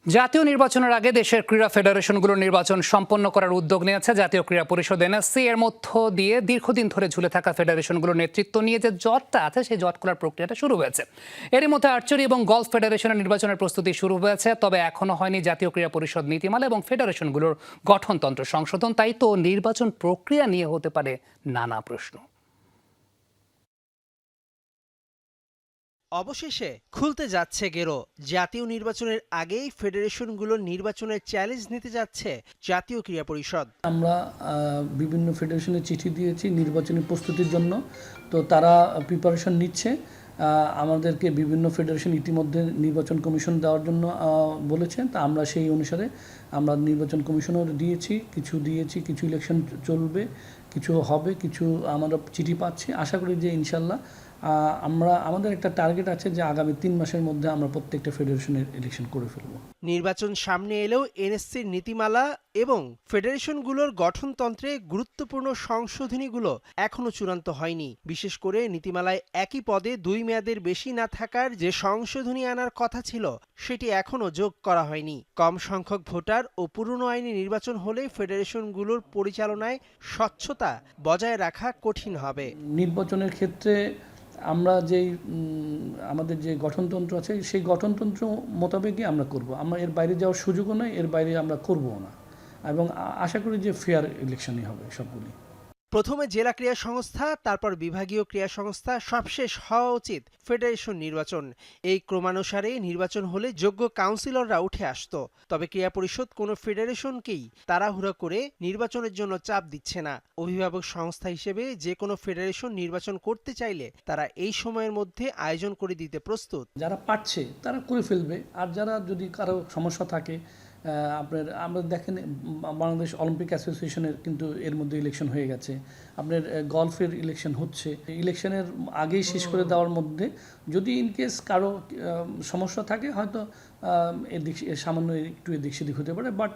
জাতীয় নির্বাচনের আগে দেশের ক্রীড়া ফেডারেশনগুলোর নির্বাচন সম্পন্ন করার উদ্যোগ নিয়েছে জাতীয় ক্রীড়া পরিষদ এনএসসি। এর মধ্য দিয়ে দীর্ঘদিন ধরে ঝুলে থাকা ফেডারেশনগুলোর নেতৃত্ব নিয়ে যে জটটা আছে সেই জট খোলার প্রক্রিয়াটা শুরু হয়েছে। এরই মধ্যে আর্চারি এবং গলফ ফেডারেশনের নির্বাচনের প্রস্তুতি শুরু হয়েছে, তবে এখনো হয়নি জাতীয় ক্রীড়া পরিষদ নীতিমালা এবং ফেডারেশনগুলোর গঠনতন্ত্র সংশোধন। তাই তো নির্বাচন প্রক্রিয়া নিয়ে হতে পারে নানা প্রশ্ন। অবশেষে খুলতে যাচ্ছে গেরো। জাতীয় নির্বাচনের আগেই ফেডারেশনগুলোর নির্বাচনের চ্যালেঞ্জ নিতে যাচ্ছে জাতীয় ক্রীড়া পরিষদ। আমরা বিভিন্ন ফেডারেশনে চিঠি দিয়েছি নির্বাচনী প্রস্তুতির জন্য, তো তারা প্রিপারেশন নিচ্ছে। আমাদেরকে বিভিন্ন ফেডারেশন ইতিমধ্যে নির্বাচন কমিশন দেওয়ার জন্য বলেছেন, তা আমরা সেই অনুসারে আমরা নির্বাচন কমিশনও দিয়েছি, কিছু ইলেকশন চলবে, কিছু হবে, কিছু আমরা চিঠি পাচ্ছি। আশা করি যে ইনশাল্লাহ আমাদের একটা টার্গেট আছে যে আগামী 3 মাসের মধ্যে আমরা প্রত্যেকটা ফেডারেশনের ইলেকশন করে ফেলবো। নির্বাচন সামনে এলেও এনএসসির নীতিমালা এবং ফেডারেশনগুলোর গঠনতন্ত্রে গুরুত্বপূর্ণ সংশোধনীগুলো এখনো চূড়ান্ত হয়নি। বিশেষ করে নীতিমালায় একই পদে 2 মেয়াদের বেশি না থাকার যে সংশোধনী আনার কথা ছিল সেটি এখনো যোগ করা হয়নি। কম সংখ্যক ভোটার ও পুরনো আইনি নির্বাচন হলে ফেডারেশনগুলোর পরিচালনায় স্বচ্ছতা বজায় রাখা কঠিন হবে। নির্বাচনের ক্ষেত্রে আমরা যেই আমাদের যে গঠনতন্ত্র আছে সেই গঠনতন্ত্র মোতাবেকই আমরা করব। আমরা এর বাইরে যাওয়ার সুযোগও নয়, এর বাইরে আমরা করবও না, এবং আশা করি যে ফেয়ার ইলেকশনই হবে সবগুলি। প্রথমে জেলা ক্রীড়া সংস্থা, তারপর বিভাগীয় ক্রীড়া সংস্থা, সবশেষ হওয়া উচিত ফেডারেশন নির্বাচন। এই ক্রমানুসারে নির্বাচন হলে যোগ্য কাউন্সিলররা উঠে আসতো। তবে ক্রীড়া পরিষদ কোনো ফেডারেশনকেই তাড়াহুড়া করে নির্বাচনের জন্য চাপ দিচ্ছে না। অভিভাবক সংস্থা হিসেবে যে কোনো ফেডারেশন নির্বাচন করতে চাইলে তারা এই সময়ের মধ্যে আয়োজন করে দিতে প্রস্তুত। যারা পারছে তারা করে ফেলবে, আর যারা যদি কারো সমস্যা থাকে, আমরা দেখেন বাংলাদেশ অলিম্পিক অ্যাসোসিয়েশনের কিন্তু এর মধ্যে ইলেকশন হয়ে গেছে, আপনার গলফের ইলেকশন হচ্ছে। ইলেকশনের আগেই শেষ করে দেওয়ার মধ্যে যদি ইনকেস কারো সমস্যা থাকে হয়তো সামান্য একটু এদিক সেদিক হতে পারে, বাট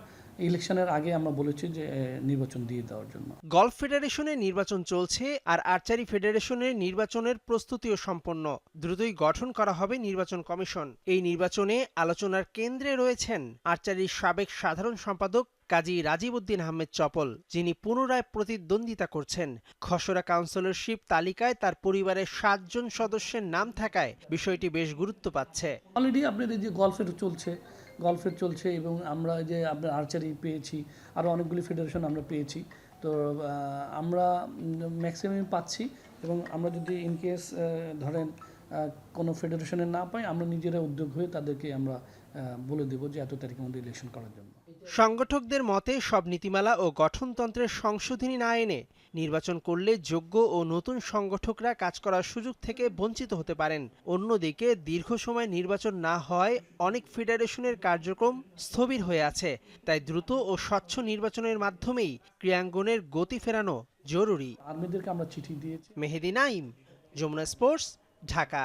ইলেকশনের আগে আমরা বলেছি যে নির্বাচন দিয়ে দেওয়ার জন্য। গলফ ফেডারেশনের নির্বাচন চলছে, আর আর্চারি ফেডারেশনের নির্বাচনের প্রস্তুতিও সম্পন্ন। দ্রুতই গঠন করা হবে নির্বাচন কমিশন। এই নির্বাচনে আলোচনার কেন্দ্রে রয়েছেন আর্চারির সাবেক সাধারণ সম্পাদক কাজী রাজীব উদ্দিন আহমেদ চপল, যিনি পুনরায় প্রতিদ্বন্দ্বিতা করছেন। খসড়া কাউন্সিলরশিপ তালিকায় তার পরিবারের 7 জন সদস্যের নাম থাকায় বিষয়টি বেশ গুরুত্ব পাচ্ছে। অলরেডি আপনার এই যে গলফের চলছে এবং আমরা যে আপনার আর্চারি পেয়েছি, আরও অনেকগুলি ফেডারেশন আমরা পেয়েছি, তো আমরা ম্যাক্সিমাম পাচ্ছি। এবং আমরা যদি ইনকেস ধরেন কোনো ফেডারেশনের না পাই, আমরা নিজেরা উদ্যোগ হয়ে তাদেরকে আমরা বলে দেবো যে এত তারিখের মধ্যে ইলেকশন করার জন্য। সংগঠকদের মতে সব নীতিমালা ও গঠনতন্ত্রের সংশোধনী না এনে নির্বাচন করলে যোগ্য ও নতুন সংগঠকরা কাজ করার সুযোগ থেকে বঞ্চিত হতে পারেন। অন্যদিকে দীর্ঘ সময় নির্বাচন না হওয়ায় অনেক ফেডারেশনের কার্যক্রম স্থবির হয়ে আছে। তাই দ্রুত ও স্বচ্ছ নির্বাচনের মাধ্যমেই ক্রীড়াঙ্গনের গতি ফেরানো জরুরি। আর্মিদেরকে আমরা চিঠি দিয়েছি। মেহেদি নাইম, যমুনা স্পোর্টস, ঢাকা।